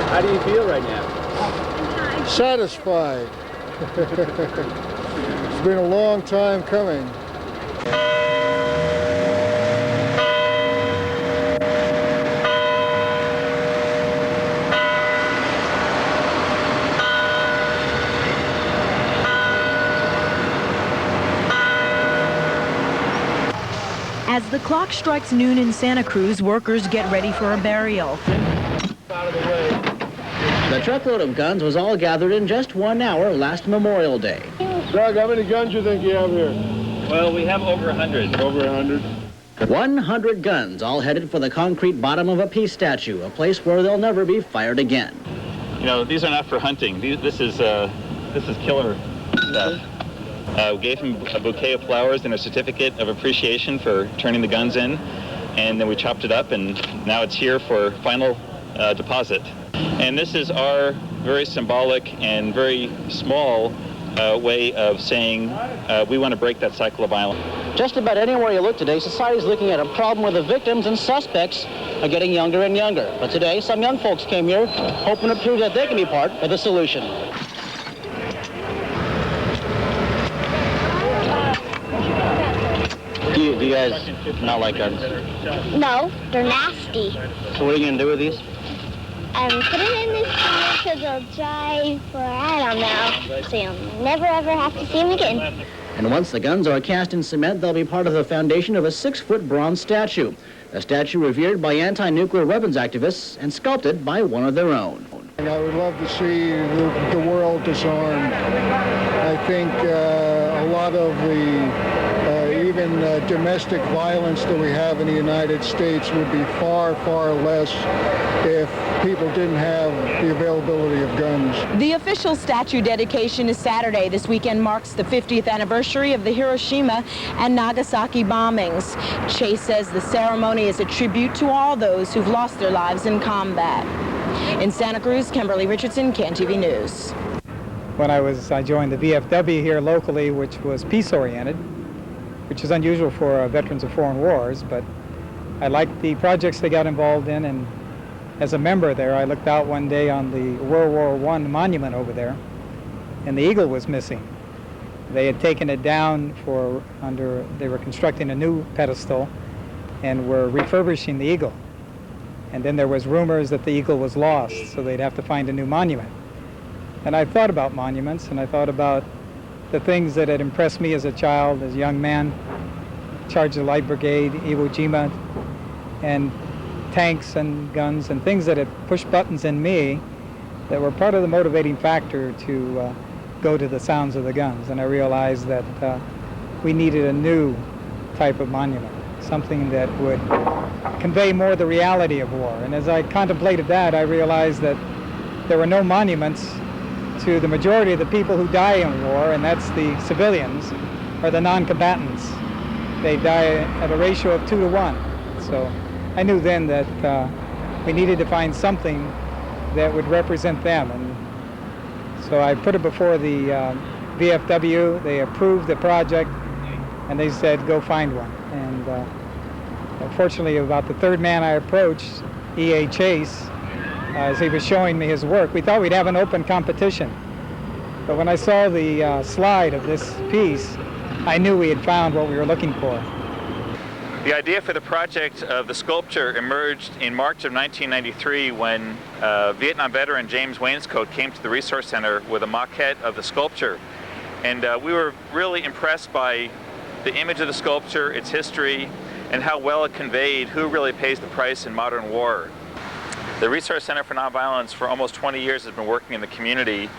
How do you feel right now? Satisfied. It's been a long time coming. As the clock strikes noon in Santa Cruz, workers get ready for a burial. The truckload of guns was all gathered in just 1 hour last Memorial Day. Doug, how many guns do you think you have here? Well, we have over 100. Over 100. 100 guns, all headed for the concrete bottom of a peace statue, a place where they'll never be fired again. You know, these are not for hunting. This is killer stuff. We gave him a bouquet of flowers and a certificate of appreciation for turning the guns in, and then we chopped it up, and now it's here for final deposit. And this is our very symbolic and very small way of saying we want to break that cycle of violence. Just about anywhere you look today, society's looking at a problem where the victims and suspects are getting younger and younger. But today, some young folks came here hoping to prove that they can be part of the solution. Do you guys not like guns? No, they're nasty. So what are you going to do with these? Put it in this car because they'll dry for, I don't know, so you'll never ever have to see them again. And once the guns are cast in cement, they'll be part of the foundation of a 6-foot bronze statue. A statue revered by anti-nuclear weapons activists and sculpted by one of their own. And I would love to see the world disarmed. I think a lot of the even domestic violence that we have in the United States would be far, far less if people didn't have the availability of guns. The official statue dedication is Saturday. This weekend marks the 50th anniversary of the Hiroshima and Nagasaki bombings. Chase says the ceremony is a tribute to all those who've lost their lives in combat. In Santa Cruz, Kimberly Richardson, CAN-TV News. When I joined the VFW here locally, which was peace-oriented, which is unusual for veterans of foreign wars, but I liked the projects they got involved in, and as a member there, I looked out one day on the World War I monument over there, and the eagle was missing. They had taken it down they were constructing a new pedestal and were refurbishing the eagle. And then there was rumors that the eagle was lost, so they'd have to find a new monument. And I thought about monuments, and I thought about the things that had impressed me as a child, as a young man, charged the Light Brigade, Iwo Jima, and tanks and guns, and things that had pushed buttons in me that were part of the motivating factor to go to the sounds of the guns. And I realized that we needed a new type of monument, something that would convey more the reality of war. And as I contemplated that, I realized that there were no monuments to the majority of the people who die in war, and that's the civilians or the non-combatants. They die at a ratio of 2 to 1. So I knew then that we needed to find something that would represent them. And so I put it before the VFW. They approved the project, and they said, go find one. And unfortunately, about the third man I approached, E.A. Chase, as he was showing me his work, we thought we'd have an open competition. But when I saw the slide of this piece, I knew we had found what we were looking for. The idea for the project of the sculpture emerged in March of 1993 when Vietnam veteran James Wainscoat came to the Resource Center with a maquette of the sculpture. And we were really impressed by the image of the sculpture, its history, and how well it conveyed who really pays the price in modern war. The Resource Center for Nonviolence for almost 20 years has been working in the community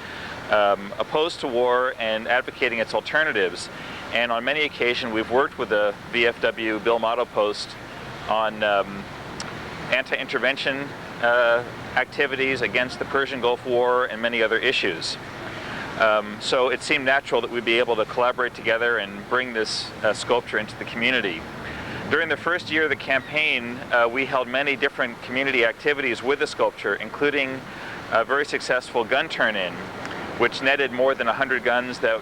opposed to war and advocating its alternatives. And on many occasions we've worked with the VFW Bill Motto Post on anti-intervention activities against the Persian Gulf War and many other issues. So it seemed natural that we'd be able to collaborate together and bring this sculpture into the community. During the first year of the campaign, we held many different community activities with the sculpture, including a very successful gun turn-in, which netted more than 100 guns that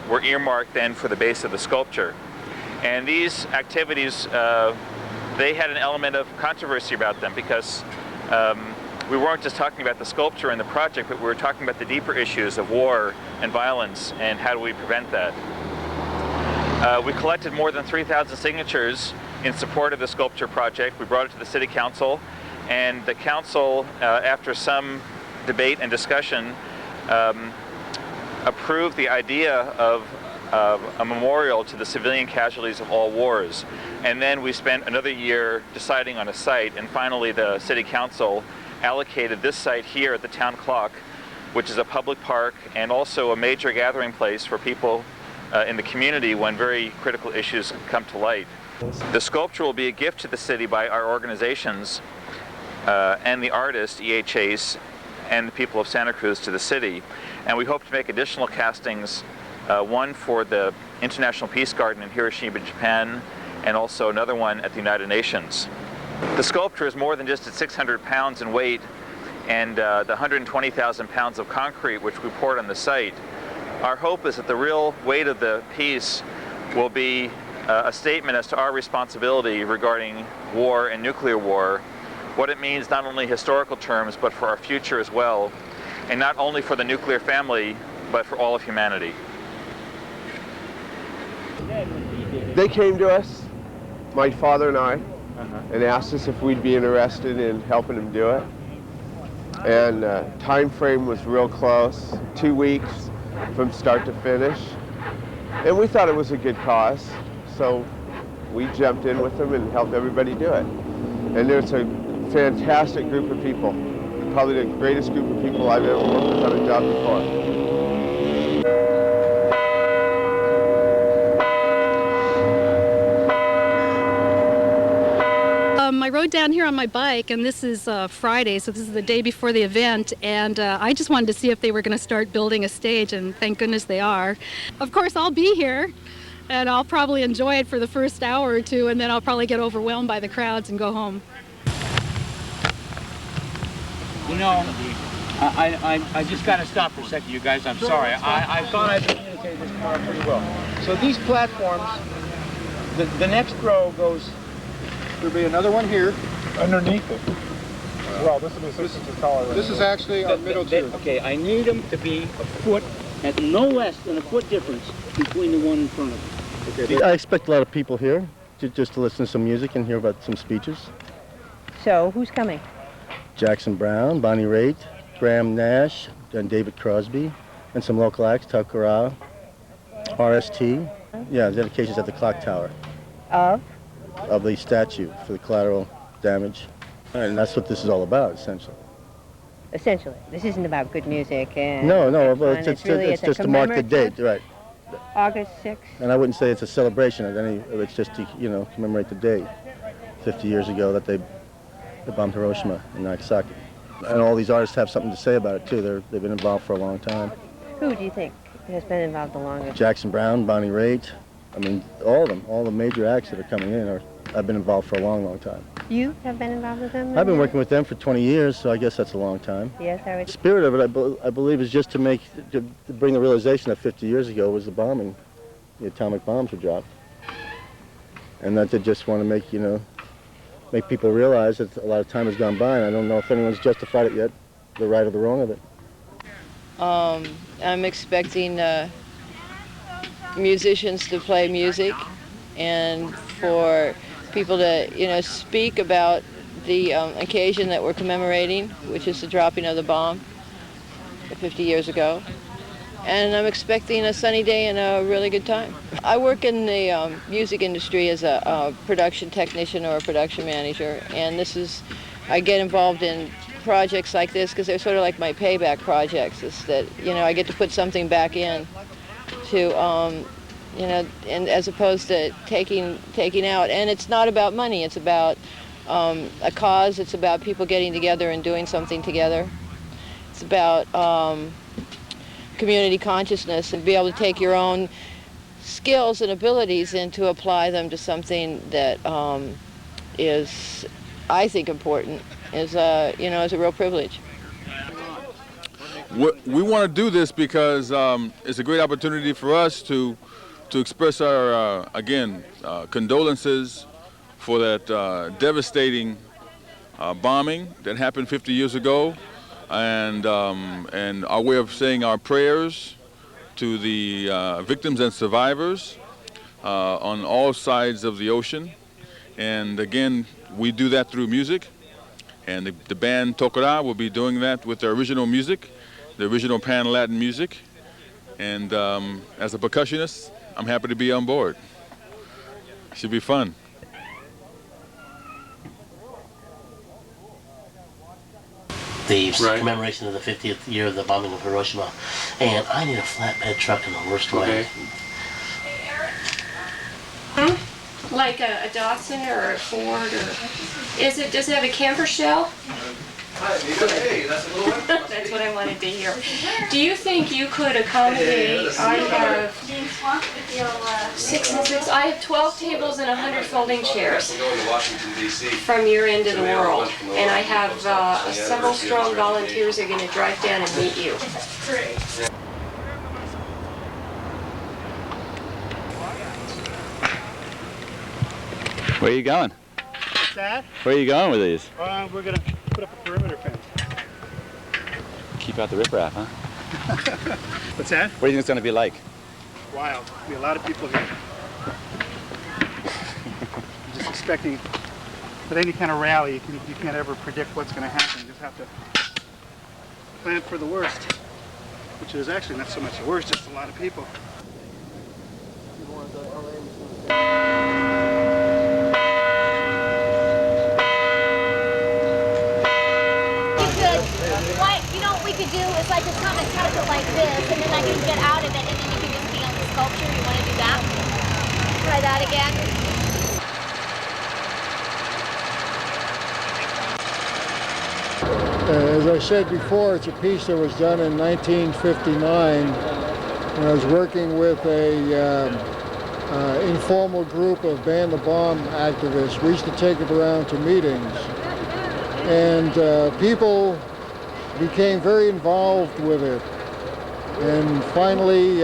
were earmarked then for the base of the sculpture. And these activities, they had an element of controversy about them because we weren't just talking about the sculpture and the project, but we were talking about the deeper issues of war and violence and how do we prevent that. We collected more than 3,000 signatures in support of the sculpture project. We brought it to the City Council, and the Council, after some debate and discussion, approved the idea of a memorial to the civilian casualties of all wars. And then we spent another year deciding on a site, and finally the City Council allocated this site here at the Town Clock, which is a public park and also a major gathering place for people in the community when very critical issues come to light. The sculpture will be a gift to the city by our organizations and the artist, E.A. Chase, and the people of Santa Cruz to the city. And we hope to make additional castings, one for the International Peace Garden in Hiroshima, Japan, and also another one at the United Nations. The sculpture is more than just at 600 pounds in weight, and the 120,000 pounds of concrete which we poured on the site. Our hope is that the real weight of the piece will be a statement as to our responsibility regarding war and nuclear war, what it means not only in historical terms, but for our future as well, and not only for the nuclear family, but for all of humanity. They came to us, my father and I, and asked us if we'd be interested in helping them do it. And time frame was real close, 2 weeks from start to finish. And we thought it was a good cause, so we jumped in with them and helped everybody do it. And there's a fantastic group of people, probably the greatest group of people I've ever worked with on a job before. I rode down here on my bike, and this is Friday, so this is the day before the event, and I just wanted to see if they were going to start building a stage, and thank goodness they are. Of course, I'll be here, and I'll probably enjoy it for the first hour or two, and then I'll probably get overwhelmed by the crowds and go home. You know, I just got to stop for a second, you guys. I'm sorry. I thought I communicated this tomorrow pretty well. So these platforms, the next row goes... There'll be another one here. Underneath it. Well, this will be 6 inches taller. This is actually our middle tier. Okay, I need them to be a foot, at no less than a foot difference between the one in front of them. Okay. I expect a lot of people here just to listen to some music and hear about some speeches. So, who's coming? Jackson Brown, Bonnie Raitt, Graham Nash, and David Crosby, and some local acts, Takara, RST. Yeah, dedications at the clock tower. Of the statue for the collateral damage. And that's what this is all about, essentially. Essentially. This isn't about good music and... No, well, it's just to mark the date, right. August 6th. And I wouldn't say it's a celebration of any, it's just to, you know, commemorate the date. 50 years ago that they bombed Hiroshima and Nagasaki. And all these artists have something to say about it, too. They've been involved for a long time. Who do you think has been involved the longest? Jackson Brown, Bonnie Raitt. I mean, all of them, all the major acts that are coming in I've been involved for a long, long time. You have been involved with them? I've been working with them for 20 years, so I guess that's a long time. Yes, I would. The spirit of it, I believe, is just to bring the realization that 50 years ago was the bombing, the atomic bombs were dropped. And that they just want to make people realize that a lot of time has gone by, and I don't know if anyone's justified it yet, the right or the wrong of it. I'm expecting musicians to play music and for people to, speak about the occasion that we're commemorating, which is the dropping of the bomb 50 years ago. And I'm expecting a sunny day and a really good time. I work in the music industry as a production technician or a production manager, and I get involved in projects like this because they're sort of like my payback projects. Is that, I get to put something back in to, and as opposed to taking out. And it's not about money, it's about a cause, it's about people getting together and doing something together. It's about community consciousness and be able to take your own skills and abilities and to apply them to something that is, I think, important, is a real privilege. We want to do this because it's a great opportunity for us to express our, condolences for that devastating bombing that happened 50 years ago, and our way of saying our prayers to the victims and survivors on all sides of the ocean. And again, we do that through music, and the band Tokara will be doing that with their original music, the original Pan-Latin music. And as a percussionist, I'm happy to be on board. Should be fun. The commemoration of the 50th year of the bombing of Hiroshima, and I need a flatbed truck in the worst way. Like a Datsun or a Ford, or does it have a camper shell? Hey, that's a little one. That's what I wanted to hear. Do you think you could accommodate? I have 6 and 6. I have 12 tables and 100 folding chairs from your end of the world, and I have several strong volunteers who are going to drive down and meet you. Where are you going? What's that? Where are you going with these? We're going to put up a perimeter fence. Keep out the riprap, huh? What's that? What do you think it's going to be like? Wild. There'll be a lot of people here. I'm just expecting, with any kind of rally, you can't ever predict what's going to happen. You just have to plan for the worst, which is actually not so much the worst, just a lot of people. We could do is like just come and touch it like this, and then I can get out of it, and then you can just be on the sculpture. You want to do that? Try that again. As I said before, it's a piece that was done in 1959 when I was working with a informal group of Ban the Bomb activists. We used to take it around to meetings, and people became very involved with it, and finally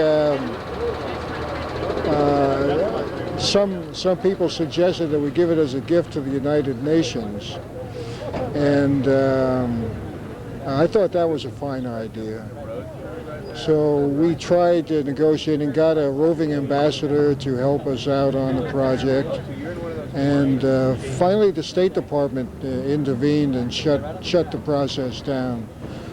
some people suggested that we give it as a gift to the United Nations, and I thought that was a fine idea. So we tried to negotiate and got a roving ambassador to help us out on the project, and finally the State Department intervened and shut the process down.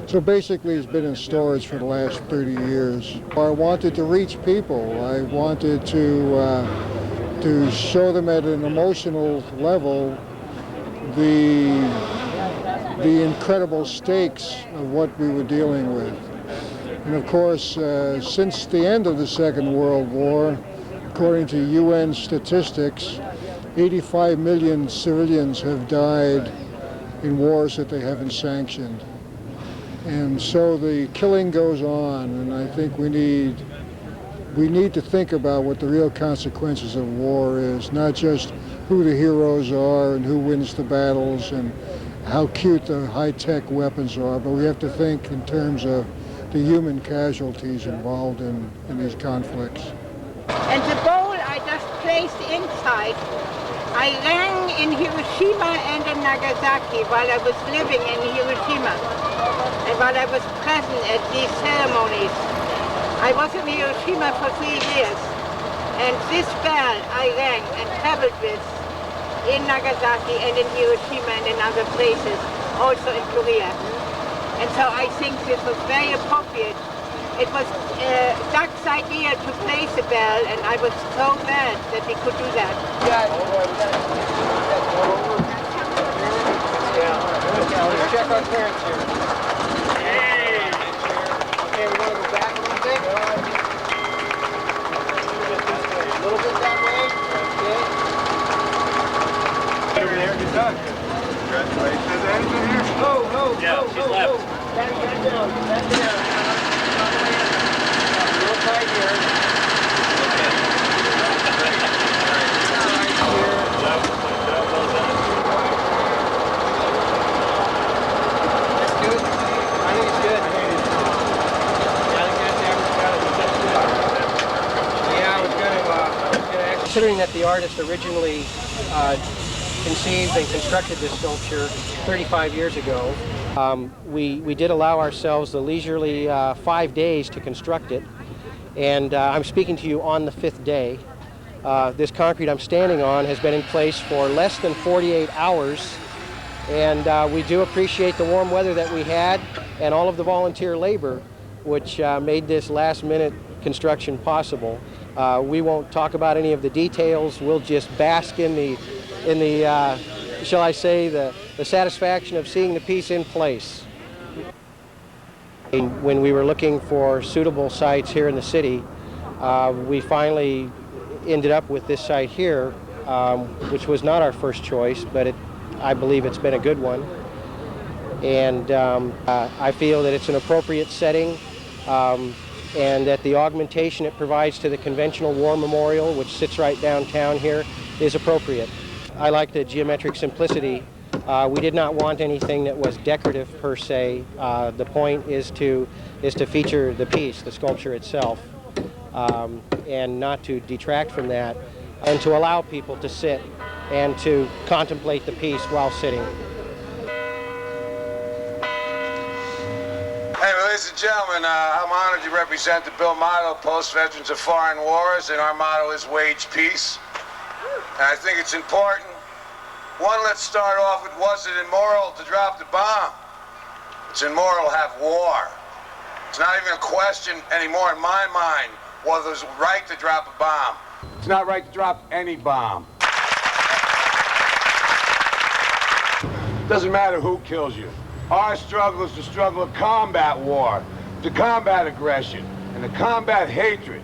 So basically it's been in storage for the last 30 years. I wanted to reach people. I wanted to show them at an emotional level the incredible stakes of what we were dealing with. And of course, since the end of the Second World War, according to UN statistics, 85 million civilians have died in wars that they haven't sanctioned. And so the killing goes on, and I think we need to think about what the real consequences of war is, not just who the heroes are and who wins the battles and how cute the high-tech weapons are, but we have to think in terms of the human casualties involved in these conflicts. And the bowl I just placed inside, I rang in Hiroshima and in Nagasaki while I was living in Hiroshima and while I was present at these ceremonies. I was in Hiroshima for 3 years, and this bell I rang and traveled with in Nagasaki and in Hiroshima and in other places, also in Korea. And so I think this was very appropriate. It was Doug's idea to place a bell, and I was so glad that we could do that. Let's check our clearance here. Hey! Okay, we want to go back a little bit. A little bit that way. Okay. Over there, good done. Congratulations. Has Annie been here? Oh, yeah, she's left. Back down, back down. Real tight here. That's good. I think it's good. Yeah, I was going to considering that the artist originally conceived and constructed this sculpture 35 years ago. We did allow ourselves the leisurely 5 days to construct it, and I'm speaking to you on the 5th day. This concrete I'm standing on has been in place for less than 48 hours, and we do appreciate the warm weather that we had and all of the volunteer labor which made this last-minute construction possible. We won't talk about any of the details. We'll just bask in the shall I say, the satisfaction of seeing the piece in place. When we were looking for suitable sites here in the city, we finally ended up with this site here, which was not our first choice, but I believe it's been a good one. And I feel that it's an appropriate setting, and that the augmentation it provides to the conventional war memorial, which sits right downtown here, is appropriate. I like the geometric simplicity. We did not want anything that was decorative per se. The point is to feature the piece, the sculpture itself, and not to detract from that, and to allow people to sit and to contemplate the piece while sitting. Hey, ladies and gentlemen, I'm honored to represent the Bill motto, Post Veterans of Foreign Wars, and our motto is Wage Peace. And I think it's important. One, let's start off with, was it immoral to drop the bomb? It's immoral to have war. It's not even a question anymore in my mind whether it's right to drop a bomb. It's not right to drop any bomb. Doesn't matter who kills you. Our struggle is the struggle of combat war, to combat aggression, and to combat hatred.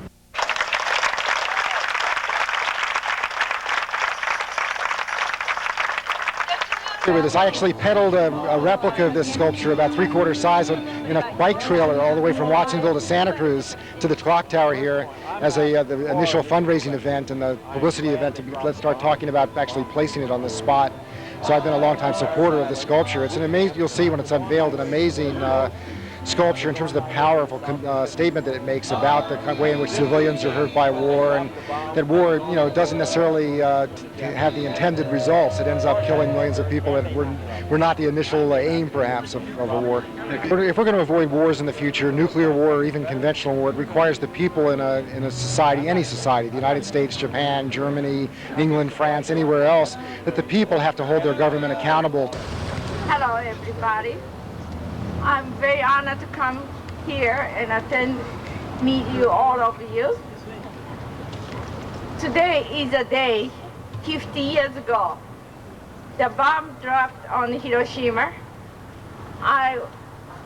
I actually pedaled a replica of this sculpture about 3/4 size in a bike trailer all the way from Watsonville to Santa Cruz to the clock tower here as the initial fundraising event and the publicity event let's start talking about actually placing it on the spot. So I've been a longtime supporter of the sculpture. It's an amazing, you'll see when it's unveiled, an amazing sculpture in terms of the powerful statement that it makes about the way in which civilians are hurt by war, and that war, doesn't necessarily have the intended results. It ends up killing millions of people that were not the initial aim, perhaps, of a war. If we're going to avoid wars in the future, nuclear war or even conventional war, it requires the people in a society, any society, the United States, Japan, Germany, England, France, anywhere else, that the people have to hold their government accountable. Hello, everybody. I'm very honored to come here and meet you, all of you. Today is a day 50 years ago. The bomb dropped on Hiroshima. I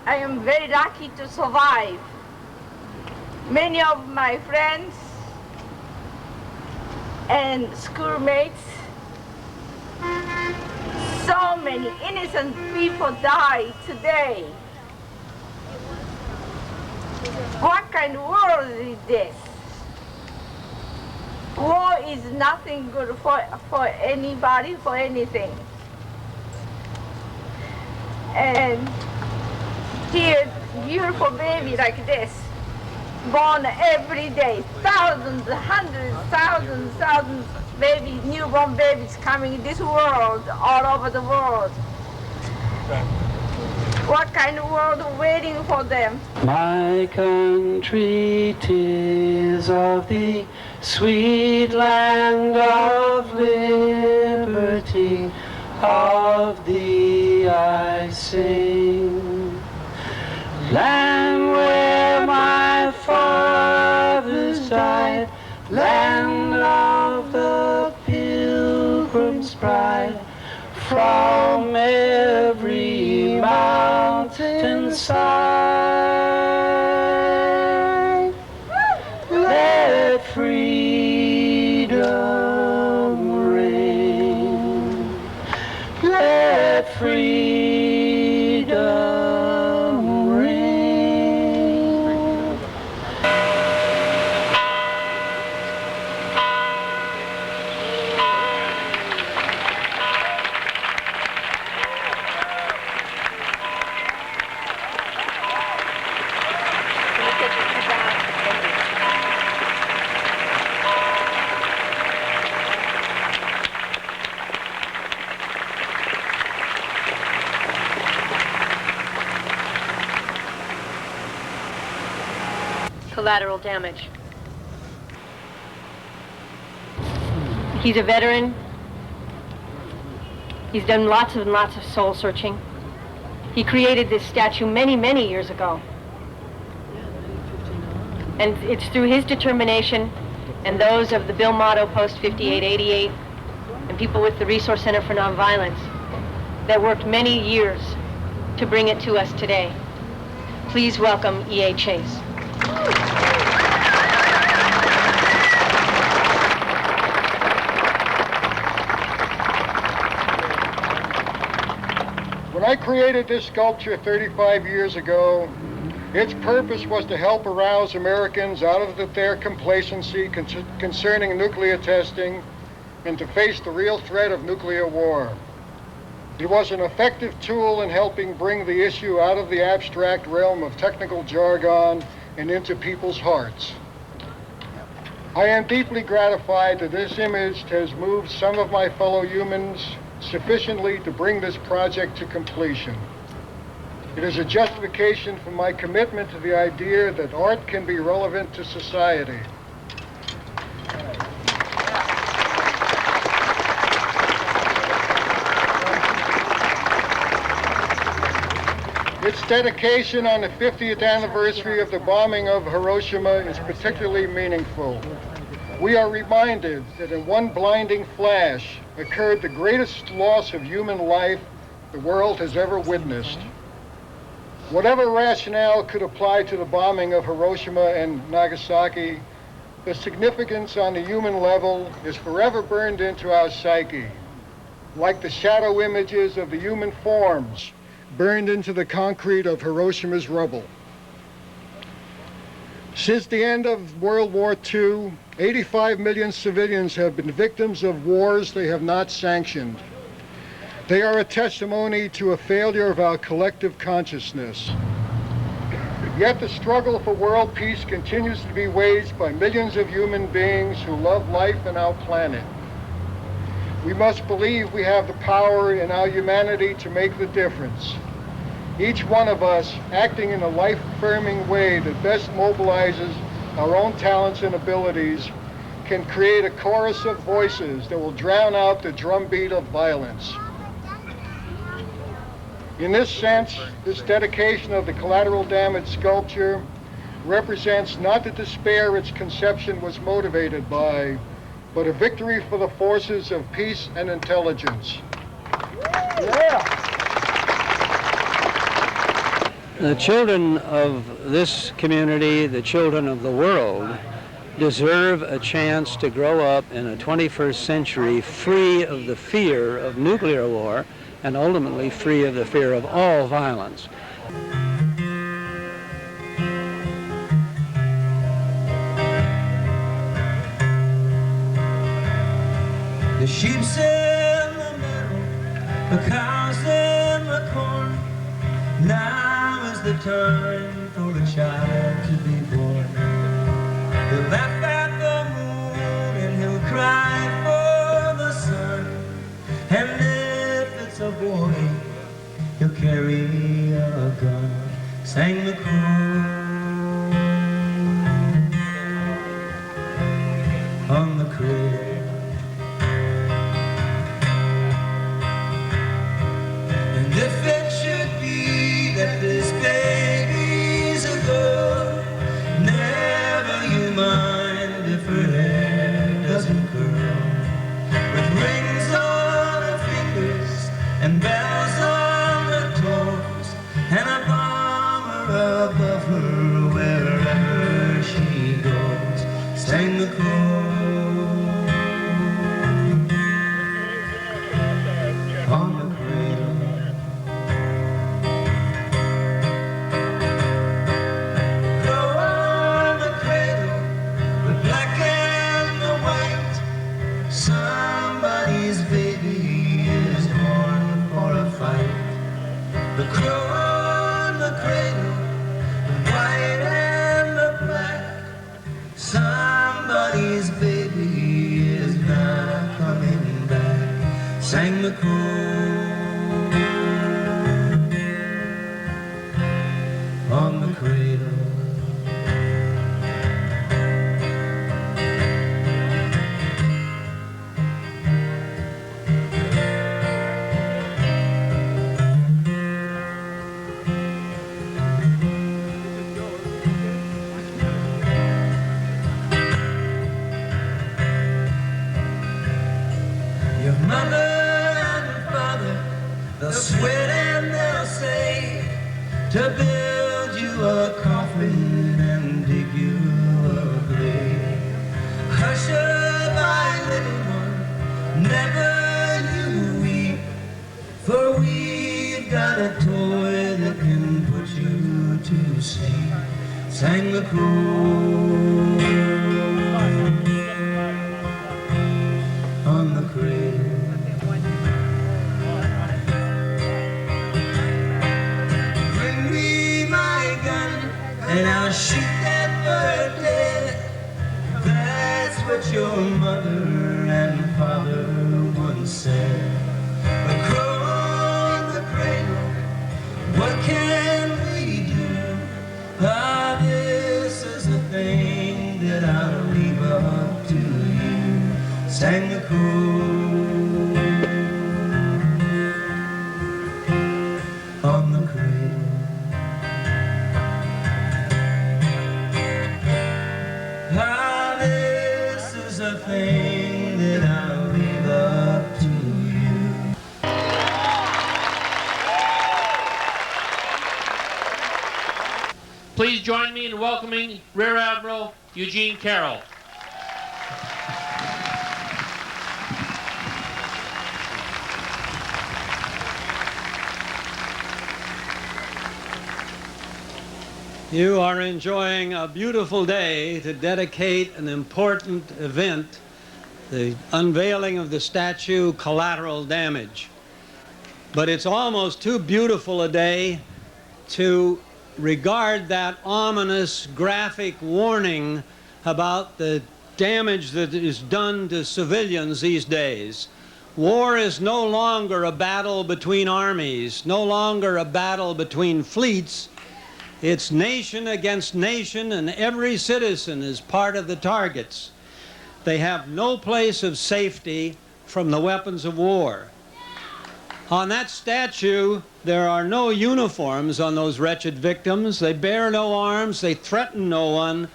am very lucky to survive. Many of my friends and schoolmates, so many innocent people died today. What kind of world is this? War is nothing good for anybody, for anything. And here, beautiful baby like this, born every day, thousands, hundreds, thousands babies, newborn babies coming in this world, all over the world. What kind of world waiting for them? My country, 'tis of thee, sweet land of liberty, of thee I sing. Land where my fathers died, land of the Pilgrim's Pride, from every mountainside, let freedom reign, let freedom reign. Collateral Damage. He's a veteran. He's done lots and lots of soul searching. He created this statue many, many years ago. And it's through his determination and those of the Bill Motto Post 5888 and people with the Resource Center for Nonviolence that worked many years to bring it to us today. Please welcome E.A. Chase. When I created this sculpture 35 years ago, its purpose was to help arouse Americans out of their complacency concerning nuclear testing and to face the real threat of nuclear war. It was an effective tool in helping bring the issue out of the abstract realm of technical jargon and into people's hearts. I am deeply gratified that this image has moved some of my fellow humans sufficiently to bring this project to completion. It is a justification for my commitment to the idea that art can be relevant to society. Its dedication on the 50th anniversary of the bombing of Hiroshima is particularly meaningful. We are reminded that in one blinding flash occurred the greatest loss of human life the world has ever witnessed. Whatever rationale could apply to the bombing of Hiroshima and Nagasaki, the significance on the human level is forever burned into our psyche, like the shadow images of the human forms burned into the concrete of Hiroshima's rubble. Since the end of World War II, 85 million civilians have been victims of wars they have not sanctioned. They are a testimony to a failure of our collective consciousness. Yet the struggle for world peace continues to be waged by millions of human beings who love life and our planet. We must believe we have the power in our humanity to make the difference. Each one of us acting in a life-affirming way that best mobilizes our own talents and abilities can create a chorus of voices that will drown out the drumbeat of violence. In this sense, this dedication of the Collateral Damage sculpture represents not the despair its conception was motivated by, but a victory for the forces of peace and intelligence. Yeah. The children of this community, the children of the world, deserve a chance to grow up in a 21st century free of the fear of nuclear war and ultimately free of the fear of all violence. The sheep's in the meadow, the cow's in the corn. Now is the time for a child to be born. He'll laugh at the moon and he'll cry for the sun. And if it's a boy, he'll carry a gun. Sang the crow on the cradle. If it should be that this baby's a girl, never you mind if her hair doesn't curl. With rings on her fingers and bells on her toes, and a bomber above her wherever she goes, sang the crow on the cradle. Somebody's baby is born for a fight. The crow on the cradle, the white and the black. Somebody's baby is not coming back. Sang the crow on the cradle. build you a coffin and dig you a grave. Hush my little one, never you weep, for we've got a toy that can put you to sleep. Sang the crow on the cradle. Bring me my gun and I'll shoot that bird dead. That's what your mother and father once said. The crow on the cradle, what can we do? Ah, this is the thing that I'll leave up to you. Sang the crow on the cradle. Ah, this is a thing that I'll leave up to you. Please join me in welcoming Rear Admiral Eugene Carroll. You are enjoying a beautiful day to dedicate an important event, the unveiling of the statue Collateral Damage. But it's almost too beautiful a day to regard that ominous graphic warning about the damage that is done to civilians these days. War is no longer a battle between armies, no longer a battle between fleets. It's nation against nation, and every citizen is part of the targets. They have no place of safety from the weapons of war. On that statue, there are no uniforms on those wretched victims. They bear no arms, they threaten no one,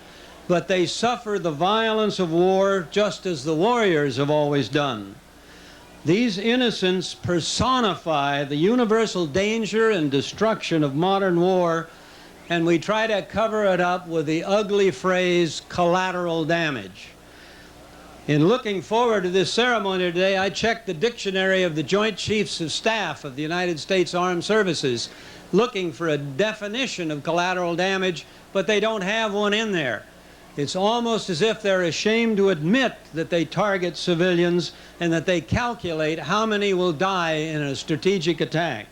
but they suffer the violence of war just as the warriors have always done. These innocents personify the universal danger and destruction of modern war, and we try to cover it up with the ugly phrase collateral damage. In looking forward to this ceremony today, I checked the dictionary of the Joint Chiefs of Staff of the United States Armed Services, looking for a definition of collateral damage, but they don't have one in there. It's almost as if they're ashamed to admit that they target civilians and that they calculate how many will die in a strategic attack.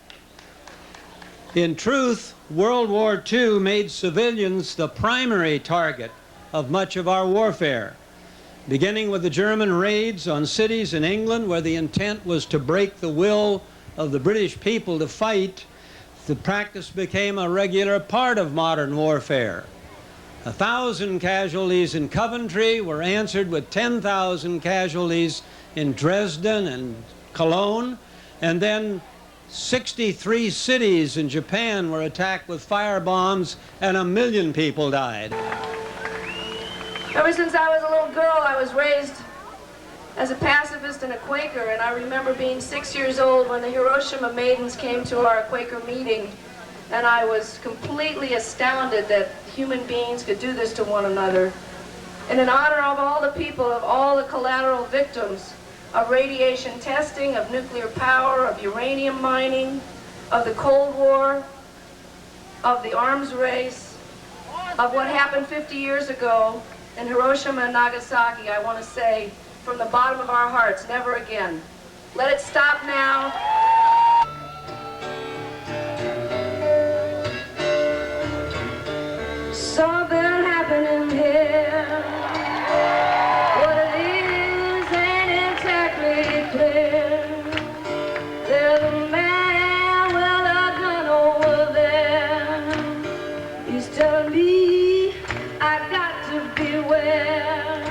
In truth, World War II made civilians the primary target of much of our warfare, beginning with the German raids on cities in England where the intent was to break the will of the British people to fight. The practice became a regular part of modern warfare. 1,000 casualties in Coventry were answered with 10,000 casualties in Dresden and Cologne, and then 63 cities in Japan were attacked with fire bombs, and 1 million people died. Ever since I was a little girl, I was raised as a pacifist and a Quaker, and I remember being 6 years old when the Hiroshima maidens came to our Quaker meeting, and I was completely astounded that human beings could do this to one another. And in honor of all the people, of all the collateral victims of radiation testing, of nuclear power, of uranium mining, of the Cold War, of the arms race, of what happened 50 years ago in Hiroshima and Nagasaki, I want to say, from the bottom of our hearts, never again. Let it stop now. Something happening here. What it is ain't exactly clear. There's a man with a gun over there. He's telling me I got to beware.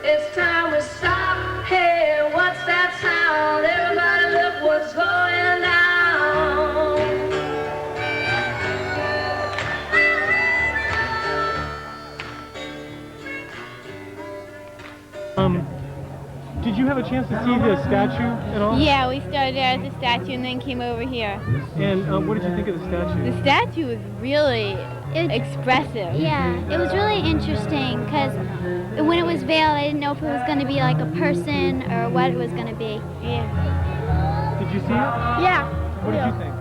It's time we stop. Hey, what's that sound? Everybody look what's going down. Did you have a chance to see the statue at all? Yeah, we started out at the statue and then came over here. And what did you think of the statue? The statue was really expressive. Yeah, it was really interesting because when it was veiled, I didn't know if it was going to be like a person or what it was going to be. Yeah. Did you see it? Yeah. What did you think?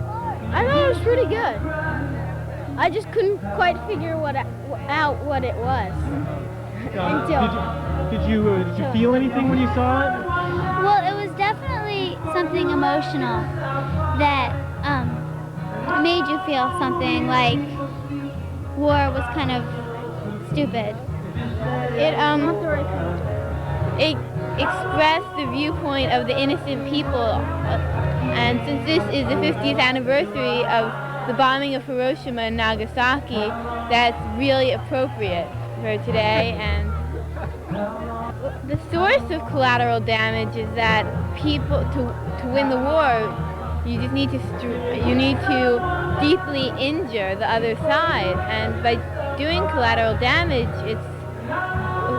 I thought it was pretty good. I just couldn't quite figure out what it was. Did you feel anything when you saw it? Well, it was definitely something emotional that made you feel something like war was kind of stupid. It expressed the viewpoint of the innocent people, and since this is the 50th anniversary of the bombing of Hiroshima and Nagasaki, that's really appropriate for today. And the source of collateral damage is that people, to win the war, you just need to deeply injure the other side, and by doing collateral damage, it's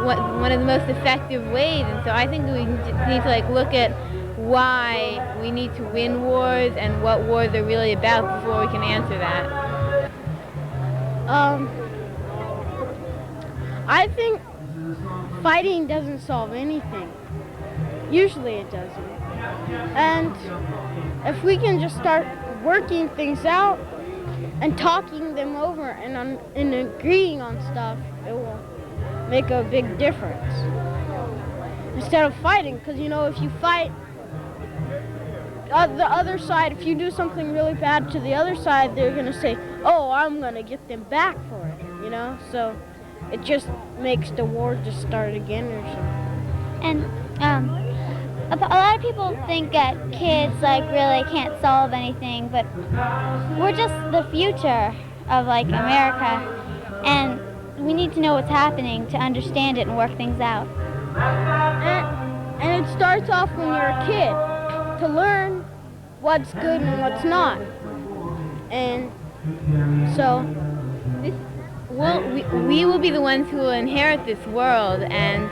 one of the most effective ways. And so I think we need to look at why we need to win wars and what wars are really about before we can answer that. I think fighting doesn't solve anything. Usually it doesn't. And if we can just start working things out and talking them over and agreeing on stuff, it will make a big difference. Instead of fighting, because if you fight the other side, if you do something really bad to the other side, they're going to say, oh, I'm going to get them back for it, So it just makes the war just start again or something. And a lot of people think that kids really can't solve anything, but we're just the future of America, and we need to know what's happening to understand it and work things out. And it starts off when you're a kid, to learn what's good and what's not. And so we will be the ones who will inherit this world, and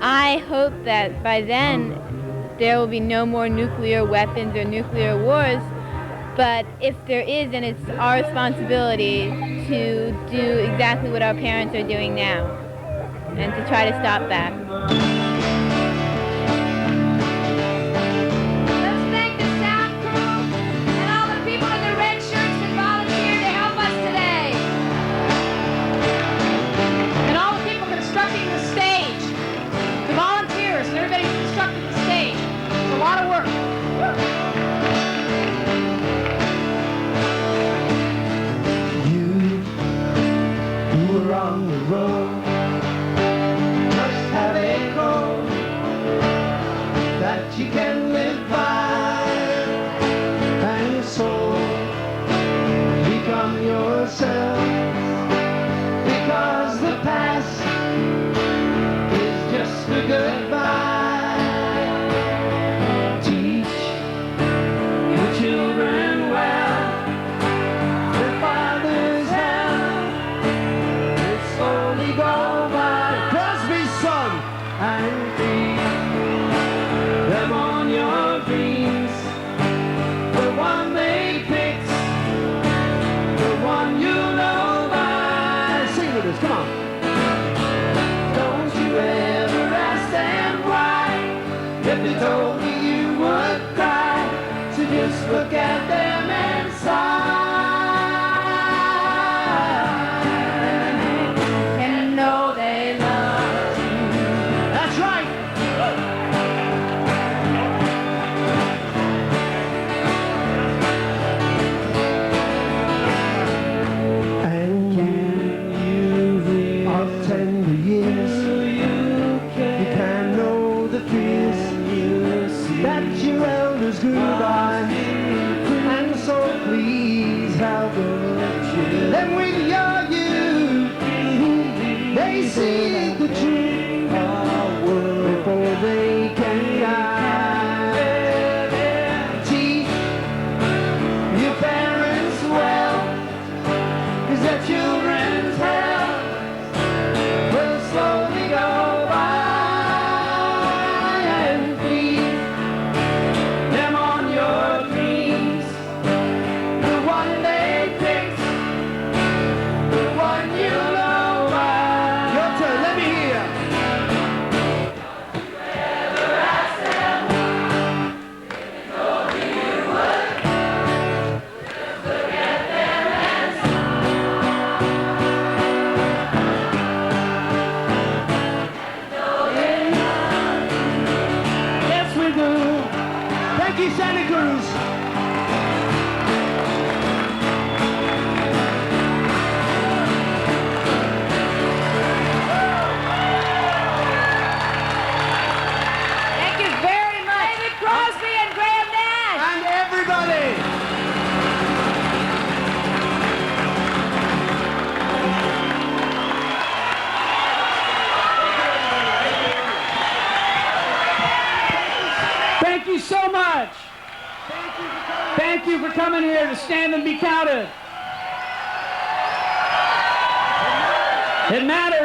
I hope that by then there will be no more nuclear weapons or nuclear wars. But if there is, then it's our responsibility to do exactly what our parents are doing now and to try to stop that. Let's thank the sound crew and all the people in the red shirts that volunteered to help us today. And all the people constructing the stage, the volunteers and everybody who constructed the stage. It's a lot of work. On the road must have a code that you can live by, and your soul become yourself, because the past is just a goodbye. Teach your children well, their father's hell slowly go by. Crosby's son and feed them on your dreams. The one they picked, the one you know by. Sing with us, come on. Don't you ever ask them why. If they told you you would cry, so just look at them and sigh. much. Thank you for coming here to stand and be counted. It matters.